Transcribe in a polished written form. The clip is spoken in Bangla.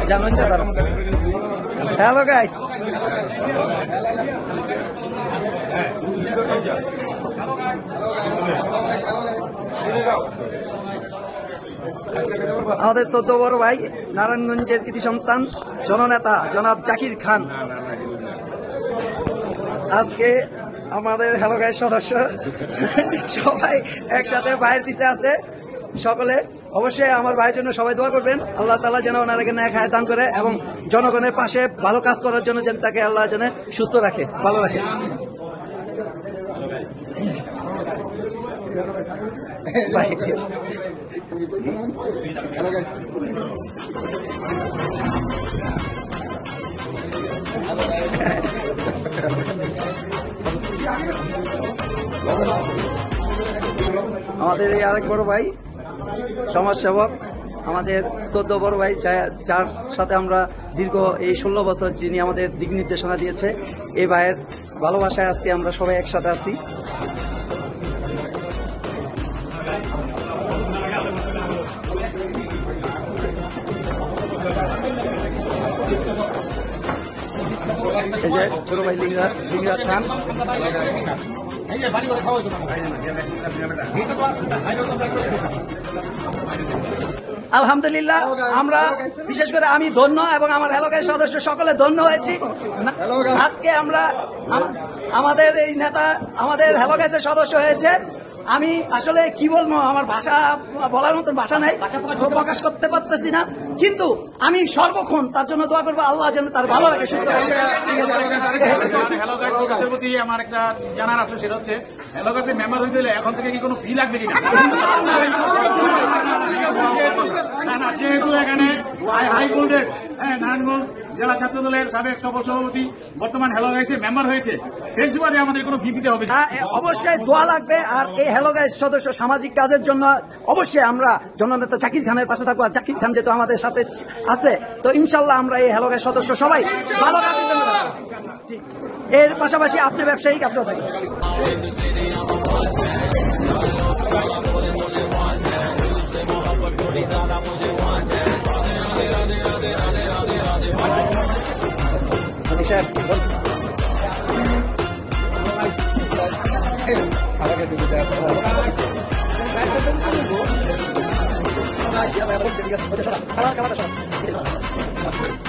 জানুন হ্যালো গাইস, আমাদের 14 বড় ভাই নারায়ণগঞ্জের কৃতি সন্তান জননেতা জনাব জাকির খান আজকে আমাদের হ্যালো গাইস সদস্য সবাই একসাথে ভাইয়ের পিছে আছে। সকলে অবশ্যই আমার ভাইয়ের জন্য সবাই দোয়া করবেন, আল্লাহ তাআলা যেন ওনাকে ন্যায় খায় দান করে এবং জনগণের পাশে ভালো কাজ করার জন্য যেন তাকে আল্লাহ যেন সুস্থ রাখে, ভালো রাখে। আমাদের এই আরেক বড় ভাই সমাজসেবক, আমাদের 14 বড় ভাই, যার সাথে আমরা দীর্ঘ এই 16 বছর যিনি আমাদের দিক নির্দেশনা দিয়েছে, এই ভাইয়ের ভালোবাসায় আজকে আমরা সবাই একসাথে আছি। এই যে ছোট ভাই লিঙ্গরাজ খান, আলহামদুলিল্লাহ আমরা বিশেষ করে আমি ধন্য এবং আমার হ্যালো গাইস সদস্য সকলে ধন্য হয়েছি। আজকে আমরা আমাদের এই নেতা আমাদের হ্যালো গাইসের সদস্য হয়েছে। আমি আসলে কি বলবো, আমার ভাষা বলার মতন ভাষা নাই, প্রকাশ করতে পারতেছি না, কিন্তু আমি সর্বক্ষণ তার জন্য দোয়া করবো আল্লাহ যেন তার ভালো লাগে, সুস্থ লাগে। হ্যালো গাইসের প্রতি আমার একটা জানার আছে, সেটা হচ্ছে হ্যালো গাইসের মেম্বার হইতে হলে এখন থেকে কি কোনো ফি লাগবে কিনা? যেহেতু এখানে হাইকোর্টের নারায়ণগঞ্জ জেলা ছাত্র দলের সাবেক সভাপতি বর্তমান হ্যালো গাইসের মেম্বার হয়েছে, সেই সুবাদে আমাদের কোনো ফি দিতে হবে? অবশ্যই দোয়া লাগবে। আর এই হ্যালো গাইস সদস্য সামাজিক কাজের জন্য অবশ্যই আমরা জননেতা জাকির খানের পাশে থাকবো। আর জাকির খান যেহেতু আমাদের সাথে আছে, তো ইনশাল্লাহ আমরা এই হ্যালো গাইস সদস্য সবাই ভালো কাজের জন্য। এর পাশাপাশি আপনি ব্যবসায়িক আপনার থাকবেন। খাবার